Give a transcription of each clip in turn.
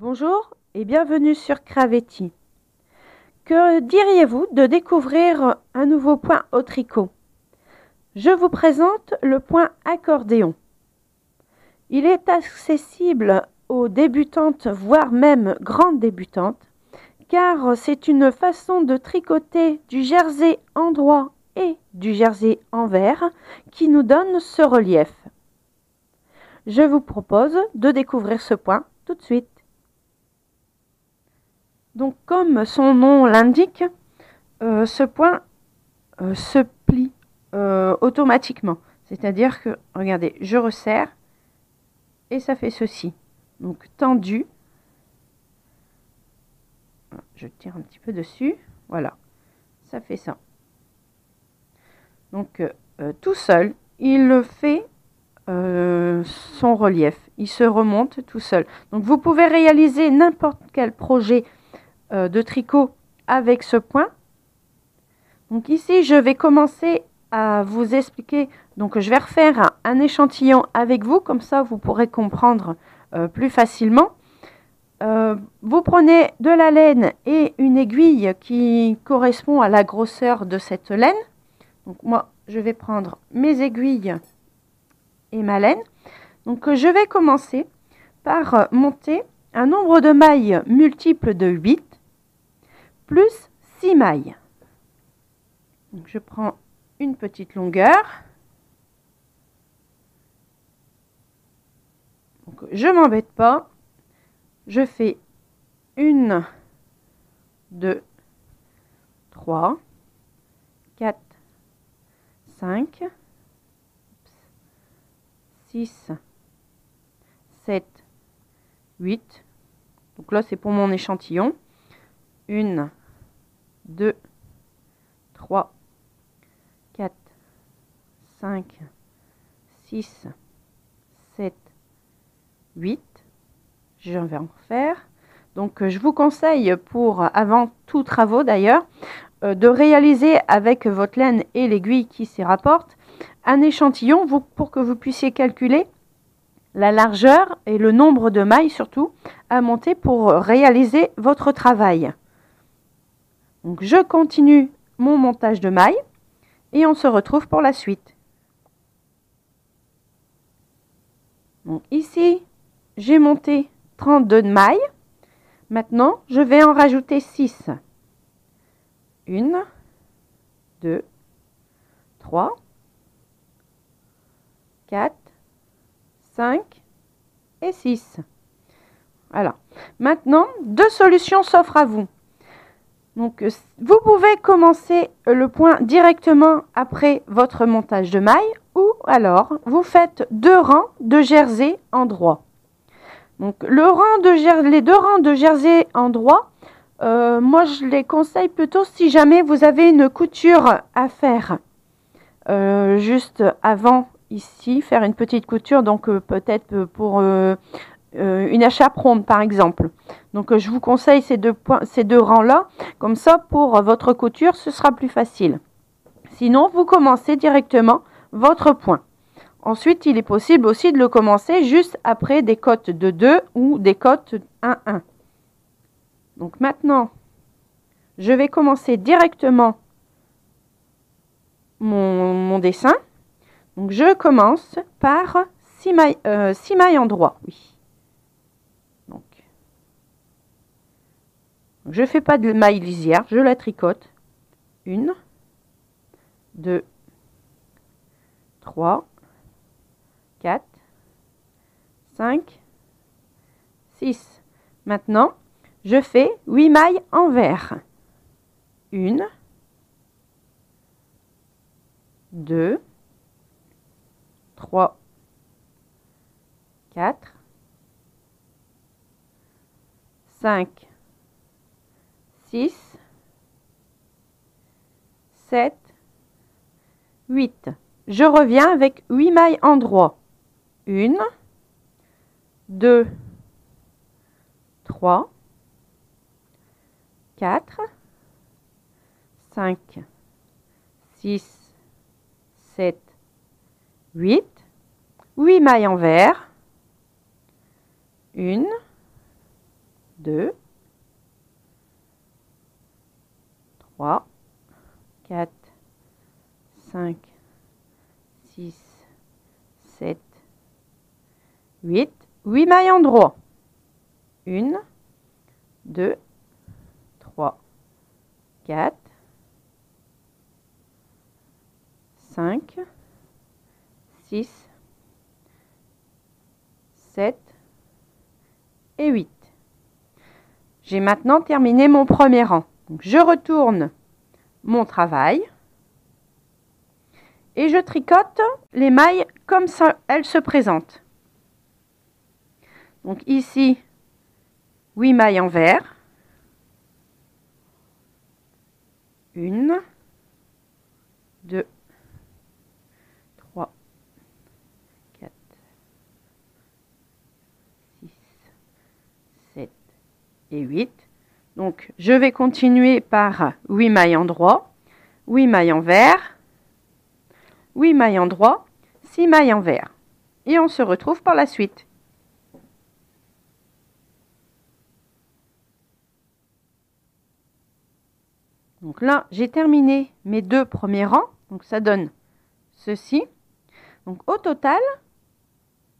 Bonjour et bienvenue sur Cravetti. Que diriez-vous de découvrir un nouveau point au tricot? Je vous présente le point accordéon. Il est accessible aux débutantes, voire même grandes débutantes, car c'est une façon de tricoter du jersey endroit et du jersey envers qui nous donne ce relief. Je vous propose de découvrir ce point tout de suite. Donc, comme son nom l'indique, ce point se plie automatiquement. C'est-à-dire que, regardez, je resserre et ça fait ceci. Donc, tendu. Je tire un petit peu dessus. Voilà, ça fait ça. Donc, tout seul, il fait son relief. Il se remonte tout seul. Donc, vous pouvez réaliser n'importe quel projet de tricot avec ce point. Donc ici je vais commencer à vous expliquer, donc je vais refaire un échantillon avec vous, comme ça vous pourrez comprendre plus facilement. Vous prenez de la laine et une aiguille qui correspond à la grosseur de cette laine. Donc moi je vais prendre mes aiguilles et ma laine. Donc je vais commencer par monter un nombre de mailles multiple de 8 plus 6 mailles. Donc je prends une petite longueur. Donc je m'embête pas. Je fais 1, 2, 3, 4, 5, 6, 7, 8. Donc là c'est pour mon échantillon. 1, 2, 3, 4, 5, 6, 7, 8. Je vais en faire. Donc, je vous conseille pour, avant tout travaux d'ailleurs, de réaliser avec votre laine et l'aiguille qui s'y rapporte, un échantillon pour que vous puissiez calculer la largeur et le nombre de mailles surtout à monter pour réaliser votre travail. Donc, je continue mon montage de mailles et on se retrouve pour la suite. Donc ici, j'ai monté 32 mailles. Maintenant, je vais en rajouter 6. 1, 2, 3, 4, 5 et 6. Voilà. Maintenant, deux solutions s'offrent à vous. Donc, vous pouvez commencer le point directement après votre montage de mailles ou alors vous faites 2 rangs de jersey endroit. Donc, les 2 rangs de jersey endroit, moi je les conseille plutôt si jamais vous avez une couture à faire. Juste avant ici, faire une petite couture, donc peut-être pour une écharpe ronde par exemple. Donc je vous conseille ces deux rangs-là, comme ça pour votre couture ce sera plus facile. Sinon vous commencez directement votre point. Ensuite il est possible aussi de le commencer juste après des côtes de 2 ou des côtes 1-1. Donc maintenant je vais commencer directement mon dessin. Donc je commence par 6 mailles endroit. Oui. Je ne fais pas de maille lisière, je la tricote. 1, 2, 3, 4, 5, 6. Maintenant, je fais 8 mailles envers. 1, 2, 3, 4, 5, 6, 7, 8. Je reviens avec 8 mailles endroit. 1, 2, 3, 4, 5, 6, 7, 8. 8 mailles envers. 1, 2, 3, 4, 5, 6, 7, 8. 8 mailles endroit. 1, 2, 3, 4, 5, 6, 7 et 8. J'ai maintenant terminé mon premier rang. Donc, je retourne mon travail et je tricote les mailles comme ça elles se présentent. Donc ici, 8 mailles envers. 1, 2, 3, 4, 6, 7 et 8. Donc, je vais continuer par 8 mailles endroit, 8 mailles envers, 8 mailles endroit, 6 mailles envers. Et on se retrouve par la suite. Donc là, j'ai terminé mes 2 premiers rangs. Donc, ça donne ceci. Donc, au total,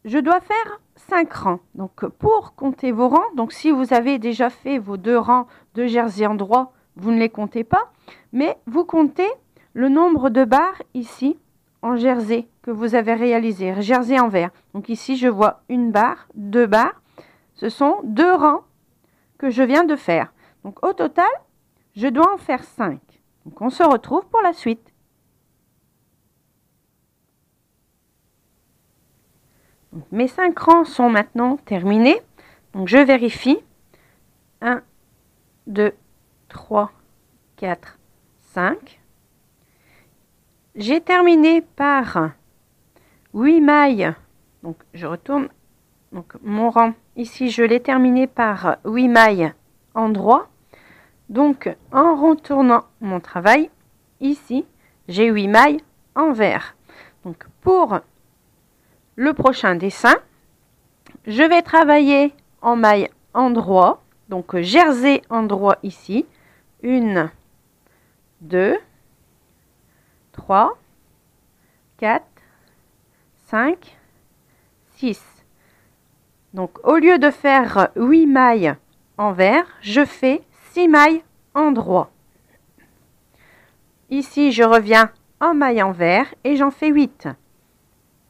je dois faire 5 rangs. Donc, pour compter vos rangs, donc si vous avez déjà fait vos 2 rangs de jersey endroit, vous ne les comptez pas. Mais vous comptez le nombre de barres ici en jersey que vous avez réalisé. Jersey envers. Donc, ici, je vois 1 barre, 2 barres. Ce sont 2 rangs que je viens de faire. Donc, au total, je dois en faire 5. Donc, on se retrouve pour la suite. Donc, mes 5 rangs sont maintenant terminés. Donc, je vérifie. 1, 2, 3, 4, 5. J'ai terminé par 8 mailles. Donc, je retourne. Donc, mon rang, ici, je l'ai terminé par 8 mailles endroit. Donc, en retournant mon travail, ici, j'ai 8 mailles envers. Donc, pour le prochain dessin, je vais travailler en maille endroit. Donc, jersey endroit ici. 1, 2, 3, 4, 5, 6. Donc, au lieu de faire 8 mailles envers, je fais 6 mailles endroit. Ici, je reviens en maille envers et j'en fais 8.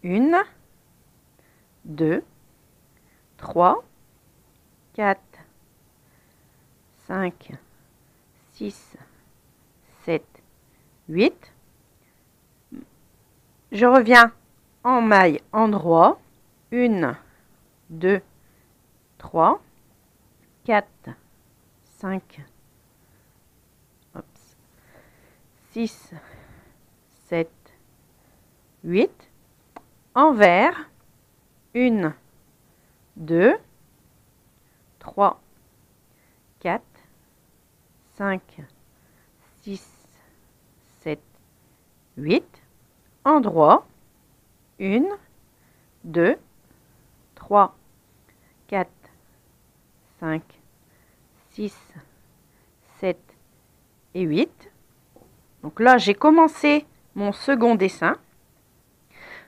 1, 2, 3, 4, 5, 6, 7, 8. Je reviens en maille endroit. 1, 2, 3, 4, 5, 6, 7, 8. Envers. 1, 2, 3, 4, 5, 6, 7, 8. Endroit. 1, 2, 3, 4, 5, 6, 7 et 8. Donc là, j'ai commencé mon second dessin.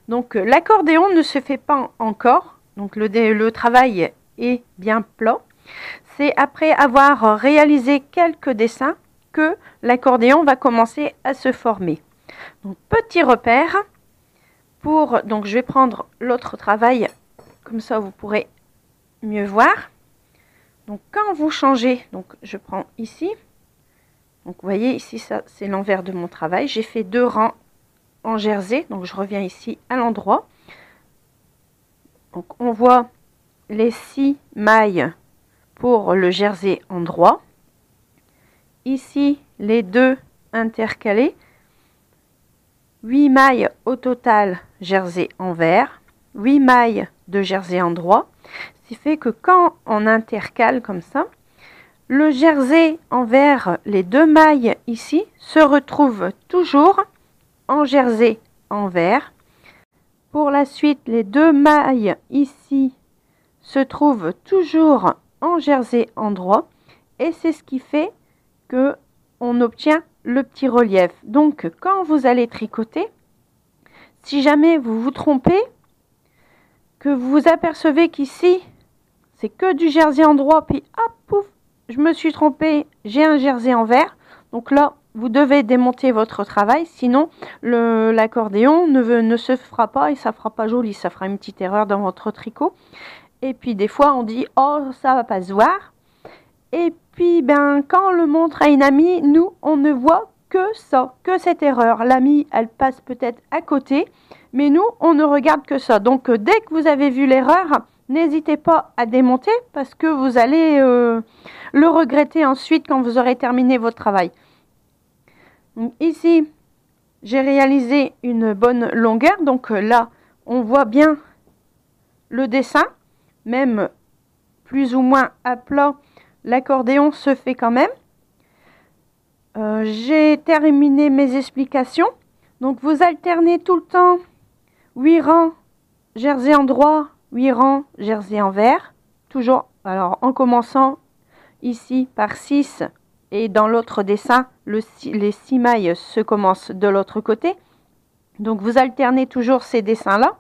Donc l'accordéon ne se fait pas encore. Donc le travail est bien plat. C'est après avoir réalisé quelques dessins que l'accordéon va commencer à se former. Donc petit repère. Donc je vais prendre l'autre travail. Comme ça, vous pourrez mieux voir. Donc quand vous changez, donc je prends ici. Donc vous voyez ici, ça c'est l'envers de mon travail. J'ai fait 2 rangs en jersey. Donc je reviens ici à l'endroit. Donc on voit les 6 mailles pour le jersey endroit. Ici les 2 intercalés. 8 mailles au total jersey envers. 8 mailles de jersey endroit. Ce qui fait que quand on intercale comme ça, le jersey envers les 2 mailles ici se retrouve toujours en jersey envers. Pour la suite, les 2 mailles ici se trouvent toujours en jersey endroit et c'est ce qui fait que on obtient le petit relief. Donc quand vous allez tricoter, si jamais vous vous trompez, que vous vous apercevez qu'ici c'est que du jersey endroit, puis hop, pouf, je me suis trompée, j'ai un jersey envers. Donc là, vous devez démonter votre travail, sinon l'accordéon ne se fera pas et ça fera pas joli, ça fera une petite erreur dans votre tricot. Et puis des fois on dit oh ça va pas se voir. Et puis ben quand on le montre à une amie, nous on ne voit que ça, que cette erreur. L'amie elle passe peut-être à côté, mais nous on ne regarde que ça. Donc dès que vous avez vu l'erreur, n'hésitez pas à démonter parce que vous allez le regretter ensuite quand vous aurez terminé votre travail. Donc, ici, j'ai réalisé une bonne longueur. Donc là, on voit bien le dessin, même plus ou moins à plat, l'accordéon se fait quand même. J'ai terminé mes explications. Donc vous alternez tout le temps 8 rangs jersey endroit, 8 rangs jersey envers. Toujours, alors en commençant ici par 6 et dans l'autre dessin, les 6 mailles se commencent de l'autre côté. Donc vous alternez toujours ces dessins-là.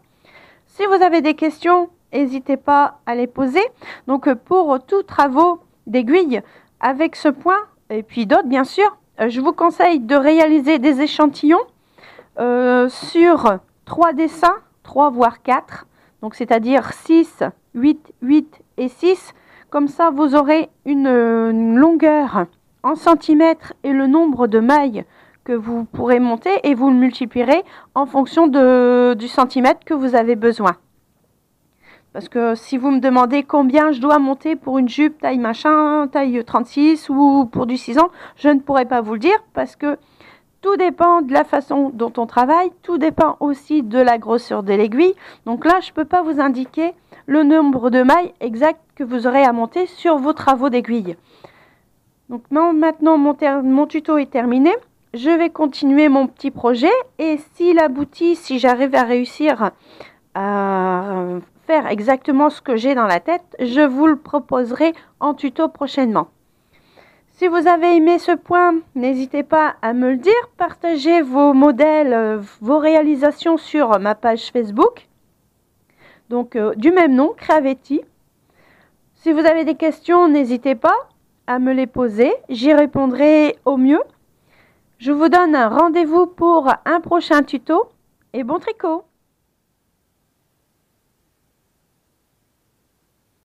Si vous avez des questions, n'hésitez pas à les poser. Donc pour tous travaux d'aiguille avec ce point, et puis d'autres bien sûr, je vous conseille de réaliser des échantillons sur 3 dessins, 3 voire 4. Donc c'est-à-dire 6, 8, 8 et 6. Comme ça, vous aurez une longueur en centimètres et le nombre de mailles que vous pourrez monter et vous le multiplierez en fonction du centimètre que vous avez besoin. Parce que si vous me demandez combien je dois monter pour une jupe taille machin, taille 36 ou pour du 6 ans, je ne pourrais pas vous le dire parce que tout dépend de la façon dont on travaille, tout dépend aussi de la grosseur de l'aiguille. Donc là, je ne peux pas vous indiquer le nombre de mailles exact que vous aurez à monter sur vos travaux d'aiguille. Donc maintenant, mon tuto est terminé. Je vais continuer mon petit projet et s'il aboutit, si j'arrive à réussir à faire exactement ce que j'ai dans la tête, je vous le proposerai en tuto prochainement. Si vous avez aimé ce point, n'hésitez pas à me le dire. Partagez vos modèles, vos réalisations sur ma page Facebook. Donc du même nom, Cravetti. Si vous avez des questions, n'hésitez pas à me les poser. J'y répondrai au mieux. Je vous donne un rendez-vous pour un prochain tuto et bon tricot!